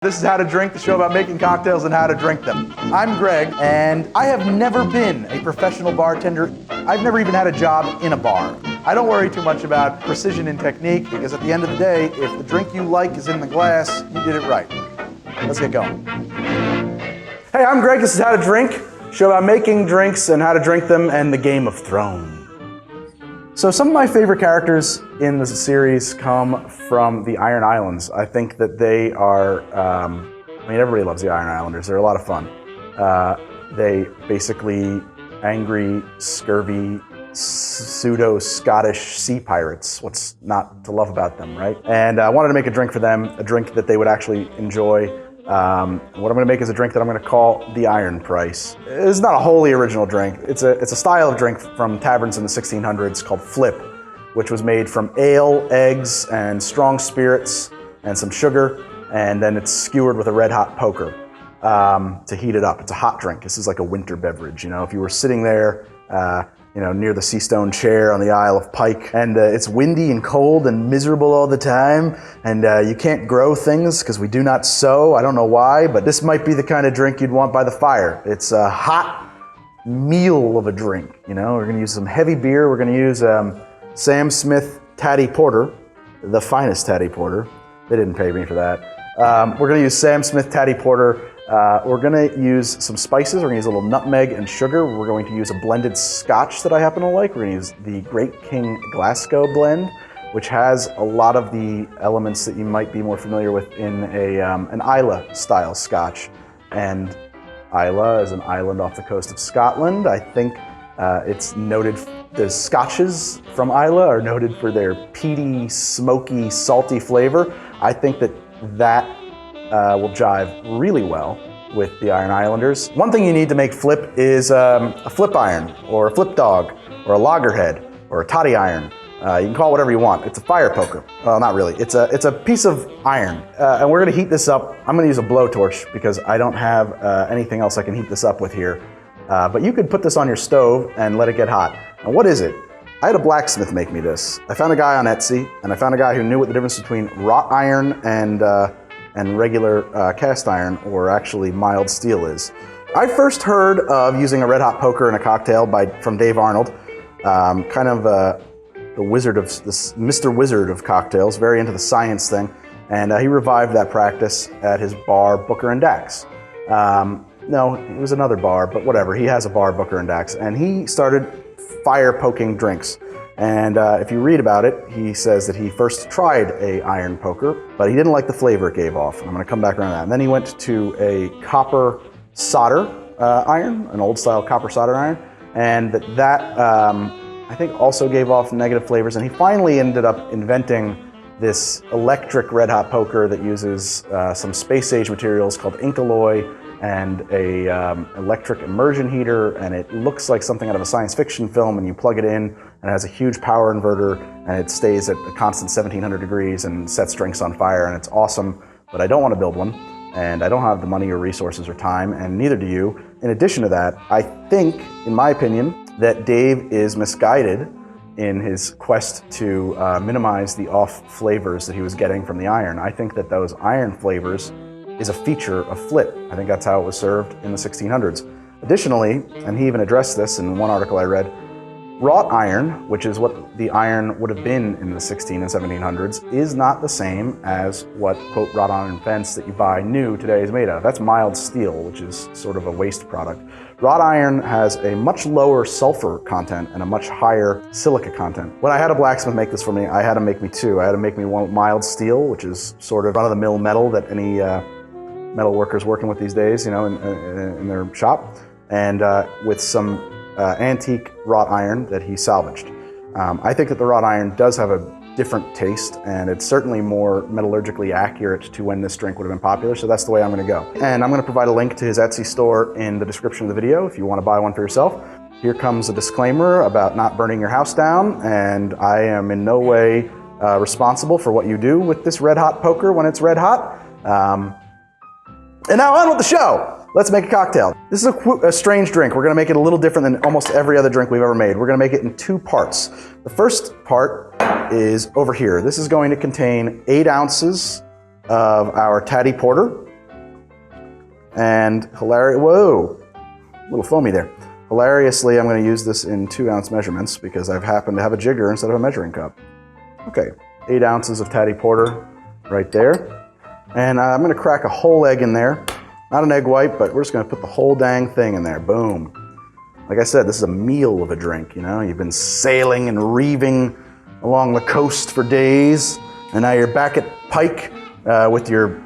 This is How to Drink, the show about making cocktails and how to drink them. I'm Greg, and I have never been a professional bartender. I've never even had a job in a bar. I don't worry too much about precision and technique, because at the end of the day, if the drink you like is in the glass, you did it right. Let's get going. Hey, I'm Greg, this is How to Drink, a show about making drinks and how to drink them and the Game of Thrones. So some of my favorite characters in this series come from the Iron Islands. I think that they are, I mean, everybody loves the Iron Islanders. They're a lot of fun. They basically angry, scurvy, pseudo-Scottish sea pirates. What's not to love about them, right? And I wanted to make a drink for them, a drink that they would actually enjoy. What I'm going to make is a drink that I'm going to call the Iron Price. It's not a wholly original drink. It's a style of drink from taverns in the 1600s called flip, which was made from ale, eggs, and strong spirits, and some sugar, and then it's skewered with a red-hot poker to heat it up. It's a hot drink. This is like a winter beverage. You know, if you were sitting there, you know, near the sea stone chair on the Isle of Pike, and it's windy and cold and miserable all the time, and you can't grow things because we do not sow. I don't know why, but this might be the kind of drink you'd want by the fire. It's a hot meal of a drink. You know, we're going to use some heavy beer. We're going to use Sam Smith Taddy Porter, the finest Taddy Porter. They didn't pay me for that. We're going to use Sam Smith Taddy Porter. We're going to use some spices. We're going to use a little nutmeg and sugar. We're going to use a blended scotch that I happen to like. We're going to use the Great King Glasgow blend, which has a lot of the elements that you might be more familiar with in an Islay-style scotch. And Islay is an island off the coast of Scotland. I think it's noted, the scotches from Islay are noted for their peaty, smoky, salty flavor. I think that will jive really well with the Iron Islanders. One thing you need to make flip is a flip iron, or a flip dog, or a loggerhead, or a toddy iron. You can call it whatever you want. It's a fire poker. Well, not really. It's a piece of iron. And we're gonna heat this up. I'm gonna use a blowtorch because I don't have anything else I can heat this up with here. But you could put this on your stove and let it get hot. And what is it? I had a blacksmith make me this. I found a guy on Etsy, and I found a guy who knew what the difference between wrought iron and regular cast iron, or actually mild steel, is. I first heard of using a red hot poker in a cocktail from Dave Arnold, kind of the wizard of this, Mr. Wizard of cocktails, very into the science thing, and he revived that practice at his bar, Booker and Dax. No, it was another bar, but whatever. He has a bar, Booker and Dax, and he started fire poking drinks. And if you read about it, he says that he first tried a iron poker, but he didn't like the flavor it gave off. I'm going to come back around that. And then he went to a copper solder iron, an old style copper solder iron, and that I think also gave off negative flavors. And he finally ended up inventing this electric red hot poker that uses some space age materials called ink alloy and a electric immersion heater, and it looks like something out of a science fiction film, and you plug it in, and it has a huge power inverter, and it stays at a constant 1700 degrees and sets drinks on fire, and it's awesome, but I don't want to build one, and I don't have the money or resources or time, and neither do you. In addition to that, I think, in my opinion, that Dave is misguided in his quest to minimize the off flavors that he was getting from the iron. I think that those iron flavors is a feature of flip. I think that's how it was served in the 1600s. Additionally, and he even addressed this in one article I read, wrought iron, which is what the iron would have been in the 16 and 1700s, is not the same as what, quote, wrought iron fence that you buy new today is made of. That's mild steel, which is sort of a waste product. Wrought iron has a much lower sulfur content and a much higher silica content. When I had a blacksmith make this for me, I had him make me two. I had him make me one mild steel, which is sort of run-of-the-mill metal that any metal workers working with these days, you know, in their shop, and with some antique wrought iron that he salvaged. I think that the wrought iron does have a different taste, and it's certainly more metallurgically accurate to when this drink would have been popular, so that's the way I'm going to go. And I'm going to provide a link to his Etsy store in the description of the video if you want to buy one for yourself. Here comes a disclaimer about not burning your house down, and I am in no way responsible for what you do with this red hot poker when it's red hot. And now on with the show. Let's make a cocktail. This is a strange drink. We're gonna make it a little different than almost every other drink we've ever made. We're gonna make it in two parts. The first part is over here. This is going to contain 8 ounces of our Taddy Porter. And whoa, a little foamy there. Hilariously, I'm going to use this in 2-ounce measurements because I've happened to have a jigger instead of a measuring cup. Okay, 8 ounces of Tatty Porter right there. And I'm going to crack a whole egg in there. Not an egg white, but we're just going to put the whole dang thing in there. Boom. Like I said, this is a meal of a drink, you know? You've been sailing and reeving along the coast for days, and now you're back at Pike with your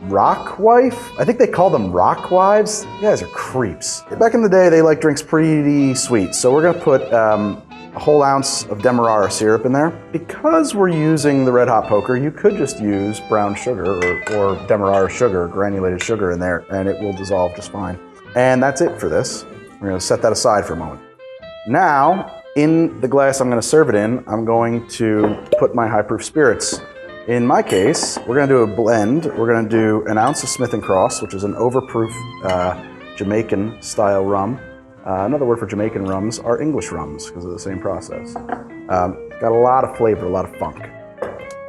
rock wife? I think they call them rock wives. You guys are creeps. Back in the day, they liked drinks pretty sweet, so we're gonna put a whole ounce of Demerara syrup in there. Because we're using the red hot poker, you could just use brown sugar or Demerara sugar, granulated sugar in there, and it will dissolve just fine. And that's it for this. We're gonna set that aside for a moment. Now, in the glass I'm gonna serve it in, I'm going to put my high proof spirits. In my case, we're gonna do a blend. We're gonna do an ounce of Smith & Cross, which is an overproof Jamaican style rum. Another word for Jamaican rums are English rums because of the same process. Got a lot of flavor, a lot of funk.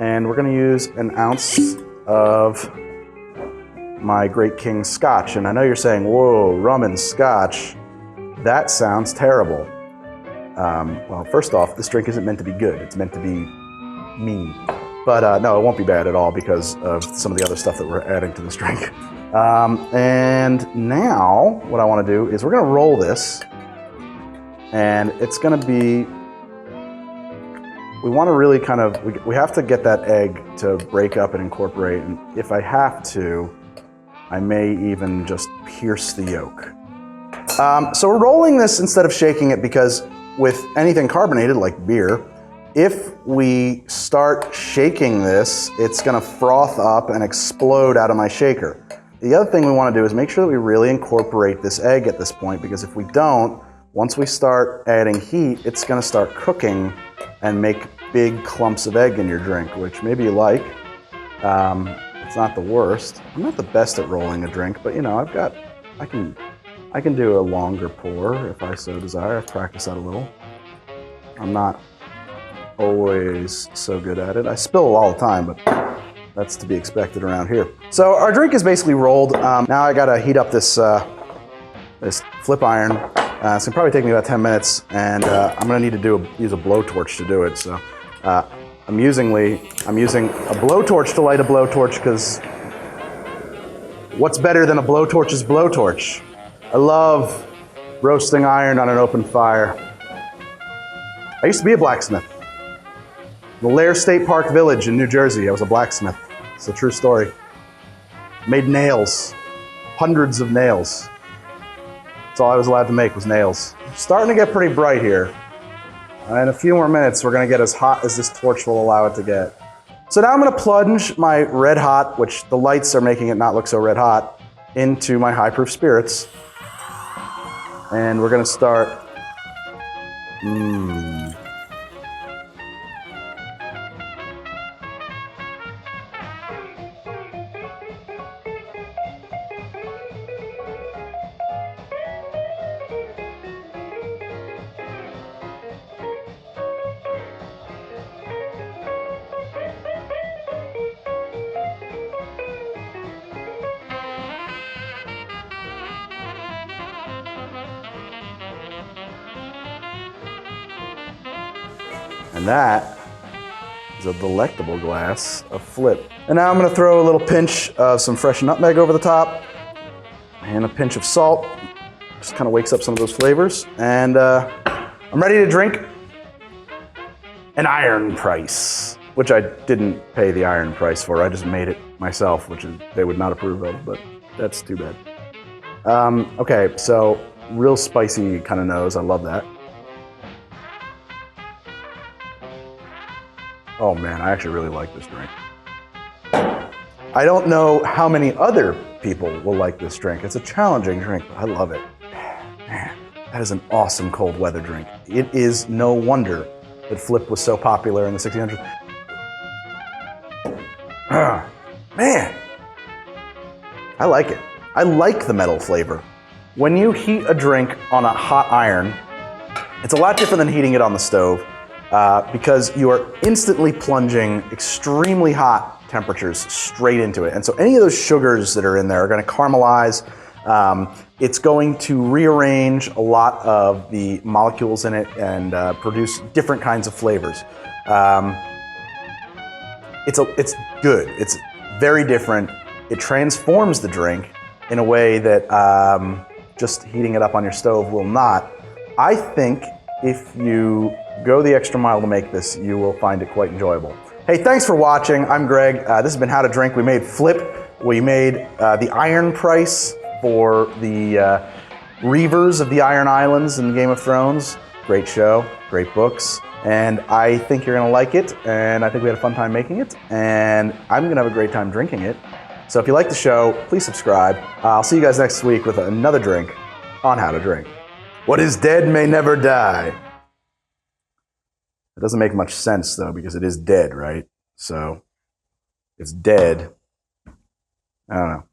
And we're gonna use an ounce of my Great King Scotch. And I know you're saying, whoa, rum and Scotch, that sounds terrible. Well, first off, this drink isn't meant to be good. It's meant to be mean. But no, it won't be bad at all because of some of the other stuff that we're adding to this drink. And now what I want to do is we're going to roll this, and it's going to be, we want to really kind of, we have to get that egg to break up and incorporate, and if I have to, I may even just pierce the yolk. So we're rolling this instead of shaking it because with anything carbonated like beer, if we start shaking this, it's gonna froth up and explode out of my shaker. The other thing we wanna do is make sure that we really incorporate this egg at this point, because if we don't, once we start adding heat, it's gonna start cooking and make big clumps of egg in your drink, which maybe you like. It's not the worst. I'm not the best at rolling a drink, but you know, I can do a longer pour if I so desire. I've practiced that a little. I'm not always so good at it. I spill all the time, but that's to be expected around here. So our drink is basically rolled. Now I gotta heat up this flip iron. It's gonna probably take me about 10 minutes, and I'm gonna need to use a blowtorch to do it. So I'm using a blowtorch to light a blowtorch, because what's better than a blowtorch's blowtorch? I love roasting iron on an open fire. I used to be a blacksmith. The Lair State Park Village in New Jersey, I was a blacksmith. It's a true story. Made nails, hundreds of nails. That's all I was allowed to make was nails. Starting to get pretty bright here. In a few more minutes, we're gonna get as hot as this torch will allow it to get. So now I'm gonna plunge my red hot, which the lights are making it not look so red hot, into my high proof spirits. And we're gonna start, and that is a delectable glass of flip. And now I'm gonna throw a little pinch of some fresh nutmeg over the top and a pinch of salt. Just kind of wakes up some of those flavors. And I'm ready to drink an iron price, which I didn't pay the iron price for. I just made it myself, which they would not approve of, but that's too bad. Okay, so real spicy kind of nose. I love that. Oh man, I actually really like this drink. I don't know how many other people will like this drink. It's a challenging drink, but I love it. Man, that is an awesome cold weather drink. It is no wonder that Flip was so popular in the 1600s. Man, I like it. I like the metal flavor. When you heat a drink on a hot iron, it's a lot different than heating it on the stove. Because you are instantly plunging extremely hot temperatures straight into it. And so any of those sugars that are in there are going to caramelize. It's going to rearrange a lot of the molecules in it and produce different kinds of flavors. It's good. It's very different. It transforms the drink in a way that just heating it up on your stove will not. I think if you go the extra mile to make this, you will find it quite enjoyable. Hey, thanks for watching. I'm Greg. This has been How to Drink. We made Flip. We made the Iron Price for the Reavers of the Iron Islands in Game of Thrones. Great show, great books, and I think you're gonna like it, and I think we had a fun time making it, and I'm gonna have a great time drinking it. So if you like the show, please subscribe. I'll see you guys next week with another drink on How to Drink. What is dead may never die. It doesn't make much sense though, because it is dead, right? So it's dead. I don't know.